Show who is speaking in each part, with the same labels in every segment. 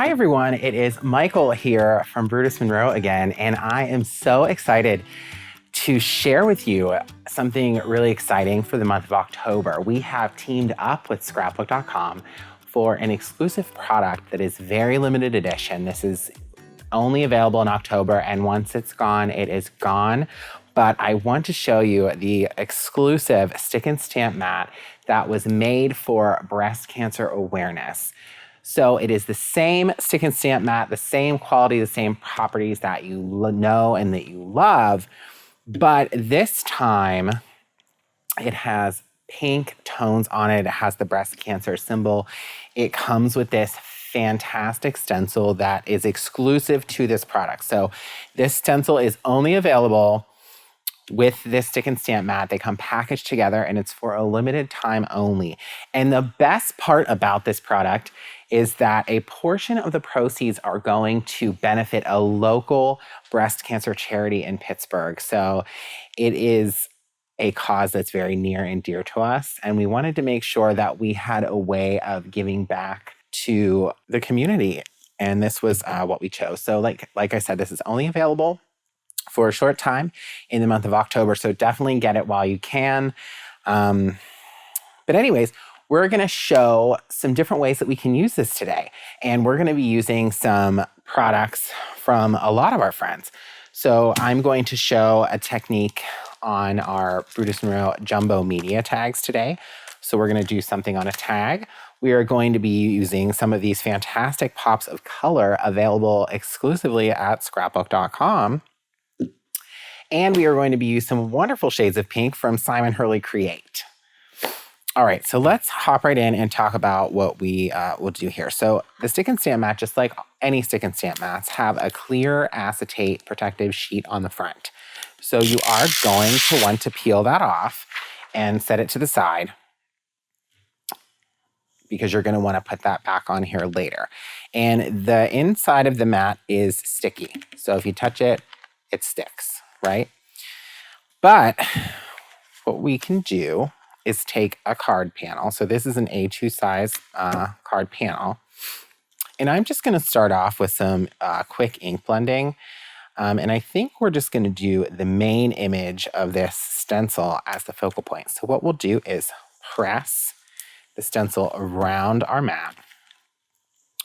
Speaker 1: Hi everyone, it is Michael here from Brutus Monroe again, and I am so excited to share with you something really exciting for the month of October. We have teamed up with Scrapbook.com for an exclusive product that is very limited edition. This is only available in October, and once it's gone, it is gone. But I want to show you the exclusive stick and stamp mat that was made for breast cancer awareness. So it is the same stick and stamp mat, the same quality, the same properties that you know and that you love, but this time it has pink tones on it. It has the breast cancer symbol. It comes with this fantastic stencil that is exclusive to this product. So this stencil is only available with this stick and stamp mat. They come packaged together and it's for a limited time only. And the best part about this product is that a portion of the proceeds are going to benefit a local breast cancer charity in Pittsburgh. So it is a cause that's very near and dear to us. And we wanted to make sure that we had a way of giving back to the community. And this was what we chose. So like I said, this is only available for a short time in the month of October. So definitely get it while you can. But anyways, we're going to show some different ways that we can use this today. And we're going to be using some products from a lot of our friends. So I'm going to show a technique on our Brutus Monroe Jumbo Media tags today. So we're going to do something on a tag. We are going to be using some of these fantastic pops of color available exclusively at Scrapbook.com. And we are going to be using some wonderful shades of pink from Simon Hurley Create. All right, so let's hop right in and talk about what we will do here. So the stick and stamp mat, just like any stick and stamp mats, have a clear acetate protective sheet on the front. So you are going to want to peel that off and set it to the side because you're going to want to put that back on here later. And the inside of the mat is sticky. So if you touch it, it sticks, right? But what we can do is take a card panel. So this is an A2 size card panel. And I'm just going to start off with some quick ink blending. And I think we're just going to do the main image of this stencil as the focal point. So what we'll do is press the stencil around our mat.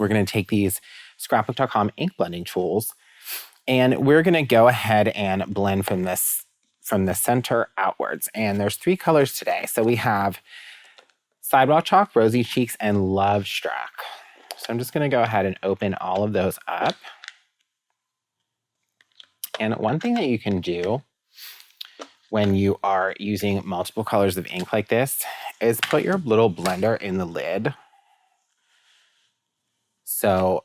Speaker 1: We're going to take these Scrapbook.com ink blending tools, and we're going to go ahead and blend from the center outwards. And there's 3 colors today. So we have Sidewalk Chalk, Rosy Cheeks, and Love Struck. So I'm just going to go ahead and open all of those up. And one thing that you can do when you are using multiple colors of ink like this is put your little blender in the lid. So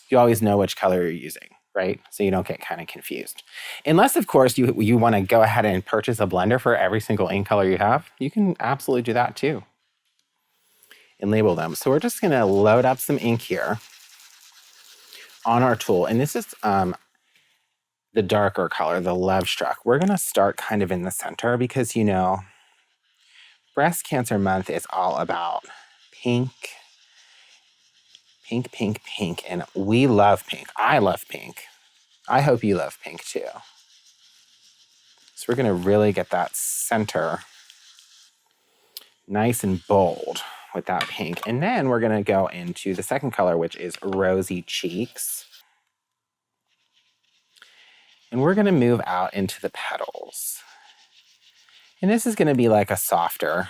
Speaker 1: you always know which color you're using, right? So you don't get kind of confused. Unless, of course, you want to go ahead and purchase a blender for every single ink color you have. You can absolutely do that too and label them. So we're just going to load up some ink here on our tool. And this is the darker color, the Love Struck. We're going to start kind of in the center because, you know, Breast Cancer Month is all about pink, pink, pink, pink. And we love pink. I love pink. I hope you love pink too. So we're going to really get that center nice and bold with that pink. And then we're going to go into the second color, which is Rosy Cheeks. And we're going to move out into the petals. And this is going to be like a softer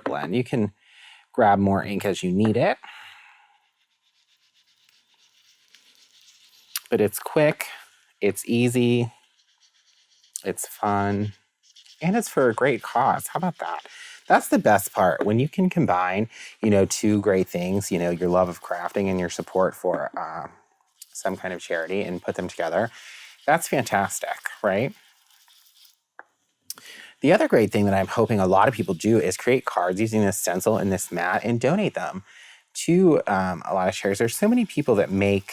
Speaker 1: blend. You can grab more ink as you need it. But it's quick, it's easy, it's fun, and it's for a great cause. How about that? That's the best part. When you can combine, you know, 2 great things, you know, your love of crafting and your support for some kind of charity and put them together. That's fantastic, right? The other great thing that I'm hoping a lot of people do is create cards using this stencil and this mat and donate them to a lot of charities. There's so many people that make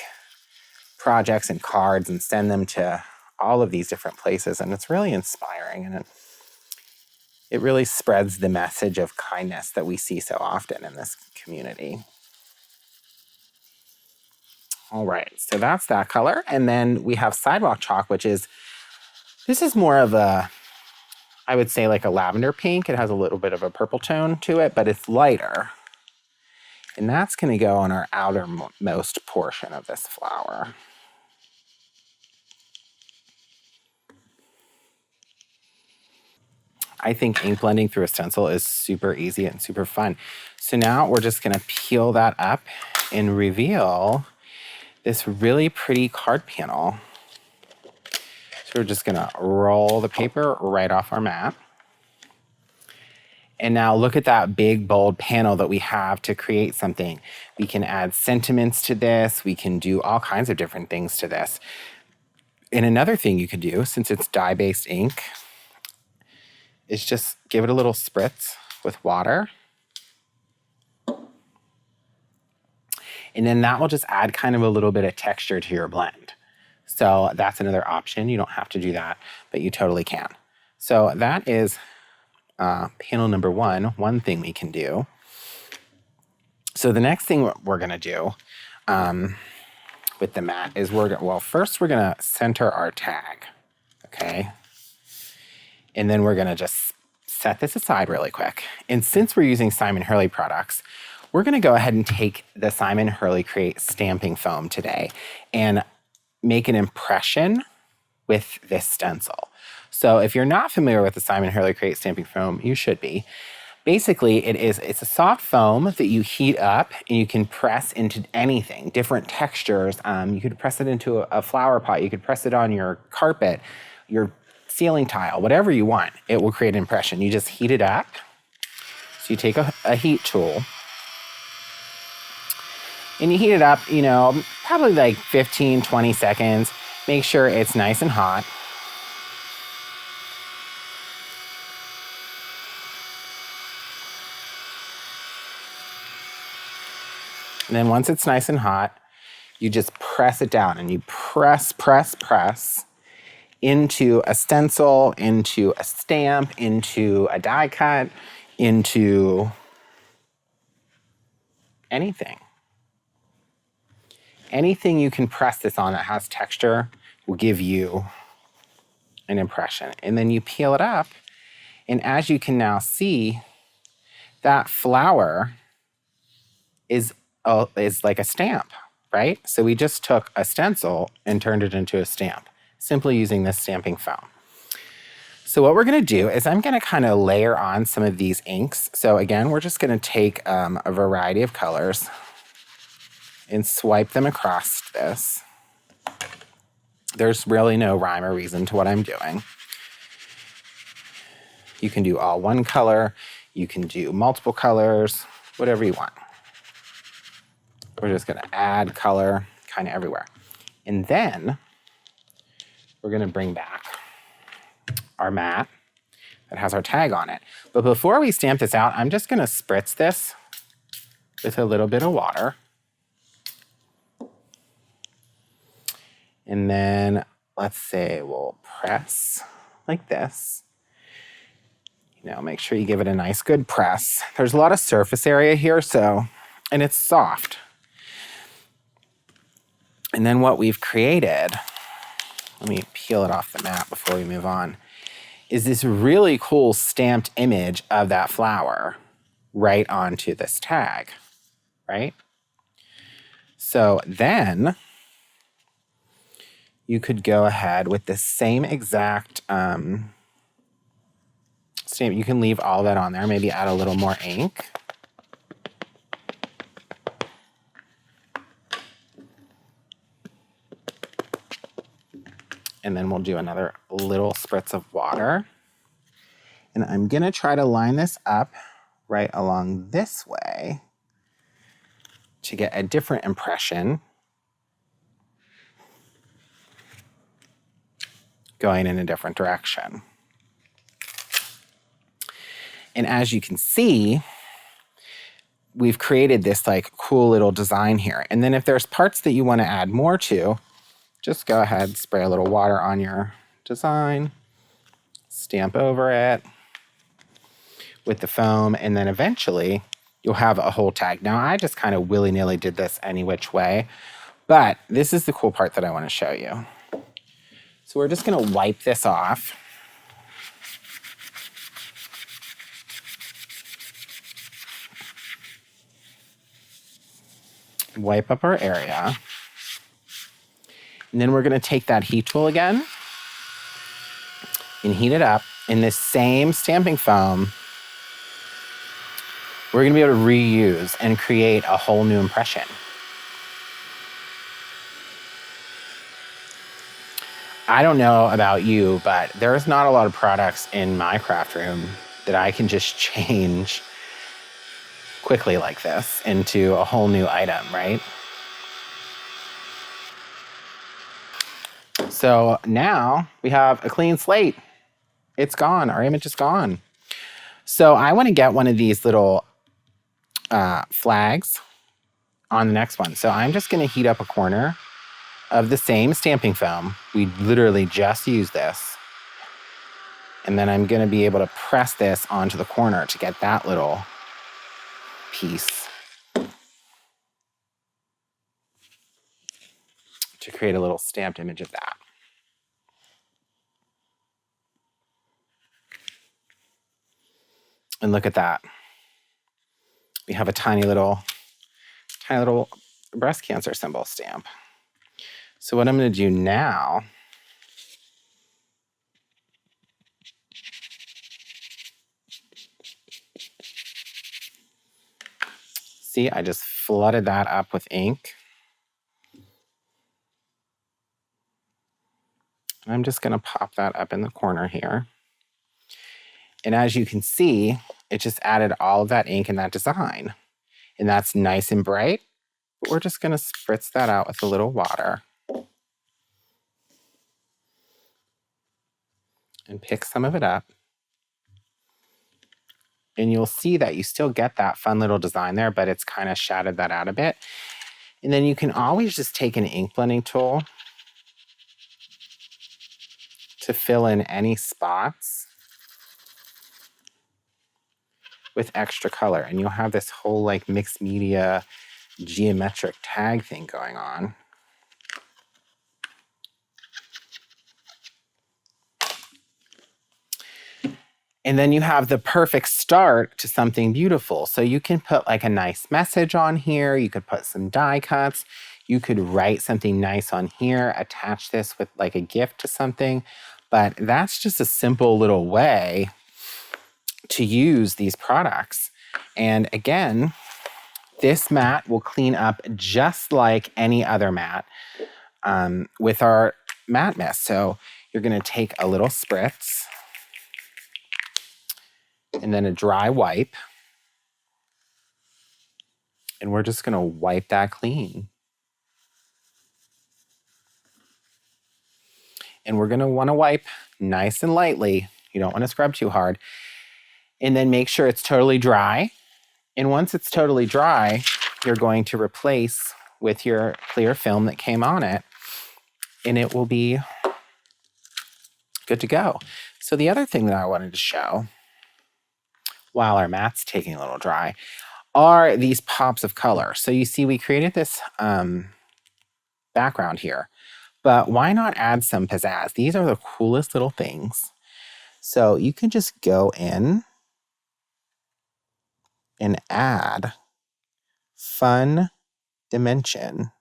Speaker 1: projects and cards and send them to all of these different places, and it's really inspiring, and it really spreads the message of kindness that we see so often in this community. All right, so that's that color. And then we have sidewalk chalk, which is, this is more of a, I would say like a lavender pink. It has a little bit of a purple tone to it, but it's lighter. And that's going to go on our outermost portion of this flower. I think ink blending through a stencil is super easy and super fun. So now we're just going to peel that up and reveal this really pretty card panel. So we're just going to roll the paper right off our mat. And now look at that big, bold panel that we have to create something. We can add sentiments to this. We can do all kinds of different things to this. And another thing you could do, since it's dye-based ink, is just give it a little spritz with water. And then that will just add kind of a little bit of texture to your blend. So that's another option. You don't have to do that, but you totally can. So that is panel number one thing we can do. So the next thing we're gonna do with the mat is first we're gonna center our tag, okay? And then we're gonna just set this aside really quick. And since we're using Simon Hurley products, we're gonna go ahead and take the Simon Hurley Create stamping foam today and make an impression with this stencil. So if you're not familiar with the Simon Hurley Create stamping foam, you should be. Basically, it's a soft foam that you heat up and you can press into anything, different textures. You could press it into a flower pot. You could press it on your carpet, your ceiling tile, whatever you want. It will create an impression. You just heat it up. So you take a heat tool and you heat it up, probably like 15, 20 seconds. Make sure it's nice and hot. And then once it's nice and hot, you just press it down and you press into a stencil, into a stamp, into a die cut, into anything. Anything you can press this on that has texture will give you an impression. And then you peel it up, and as you can now see, that flower is like a stamp, right? So we just took a stencil and turned it into a stamp, simply using this stamping foam. So what we're gonna do is I'm gonna kind of layer on some of these inks. So again, we're just gonna take a variety of colors and swipe them across this. There's really no rhyme or reason to what I'm doing. You can do all one color, you can do multiple colors, whatever you want. We're just gonna add color kind of everywhere. And then we're gonna bring back our mat that has our tag on it. But before we stamp this out, I'm just gonna spritz this with a little bit of water. And then let's say we'll press like this. Make sure you give it a nice good press. There's a lot of surface area here, and it's soft. And then what we've created, let me peel it off the mat before we move on, is this really cool stamped image of that flower right onto this tag, right? So then you could go ahead with the same exact stamp. You can leave all that on there, maybe add a little more ink. And then we'll do another little spritz of water. And I'm gonna try to line this up right along this way to get a different impression going in a different direction. And as you can see, we've created this like cool little design here. And then if there's parts that you want to add more to, just go ahead, spray a little water on your design, stamp over it with the foam, and then eventually you'll have a whole tag. Now I just kind of willy-nilly did this any which way, But this is the cool part that I want to show you. So we're just going to wipe this off. Wipe up our area. And then we're going to take that heat tool again and heat it up in this same stamping foam. We're going to be able to reuse and create a whole new impression. I don't know about you, but there's not a lot of products in my craft room that I can just change quickly like this into a whole new item, right? So now we have a clean slate. It's gone. Our image is gone. So I want to get one of these little flags on the next one. So I'm just going to heat up a corner of the same stamping foam. We literally just used this. And then I'm going to be able to press this onto the corner to get that little piece to create a little stamped image of that. And look at that. We have a tiny little breast cancer symbol stamp. So what I'm going to do now see, I just flooded that up with ink. I'm just going to pop that up in the corner here. And as you can see, it just added all of that ink in that design. And that's nice and bright. But we're just going to spritz that out with a little water. And pick some of it up. And you'll see that you still get that fun little design there, but it's kind of shadowed that out a bit. And then you can always just take an ink blending tool to fill in any spots with extra color. And you'll have this whole like mixed media geometric tag thing going on. And then you have the perfect start to something beautiful. So you can put like a nice message on here. You could put some die cuts. You could write something nice on here, attach this with like a gift to something. But that's just a simple little way to use these products. And again, this mat will clean up just like any other mat with our mat mist. So you're going to take a little spritz and then a dry wipe. And we're just going to wipe that clean. And we're going to want to wipe nice and lightly. You don't want to scrub too hard. And then make sure it's totally dry. And once it's totally dry, you're going to replace with your clear film that came on it. And it will be good to go. So the other thing that I wanted to show while our mat's taking a little dry are these pops of color. So you see we created this background here, but why not add some pizzazz? These are the coolest little things. So you can just go in and add fun dimension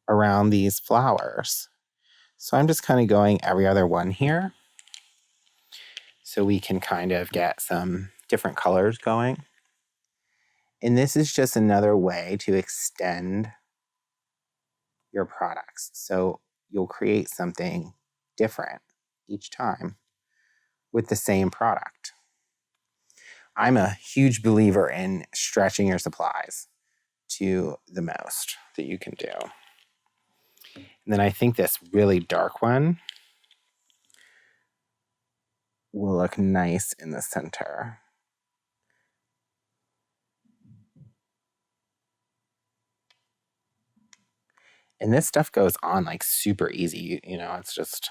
Speaker 1: around these flowers. So I'm just kind of going every other one here so we can kind of get some different colors going. And this is just another way to extend your products. So you'll create something different each time with the same product. I'm a huge believer in stretching your supplies to the most that you can do. And then I think this really dark one will look nice in the center. And this stuff goes on like super easy. You know, it's just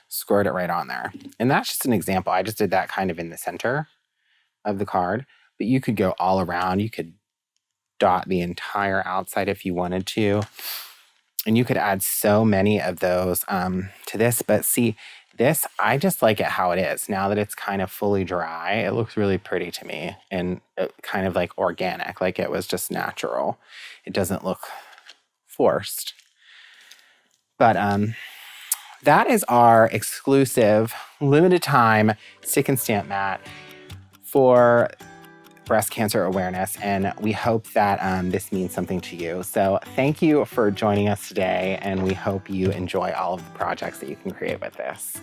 Speaker 1: squirt it right on there. And that's just an example. I just did that kind of in the center of the card, but you could go all around. You could dot the entire outside if you wanted to. And you could add so many of those to this. But see, this, I just like it how it is. Now that it's kind of fully dry, it looks really pretty to me and kind of like organic, like it was just natural. It doesn't look forced. But that is our exclusive limited time stick and stamp mat for breast cancer awareness, and we hope that this means something to you. So thank you for joining us today, and we hope you enjoy all of the projects that you can create with this.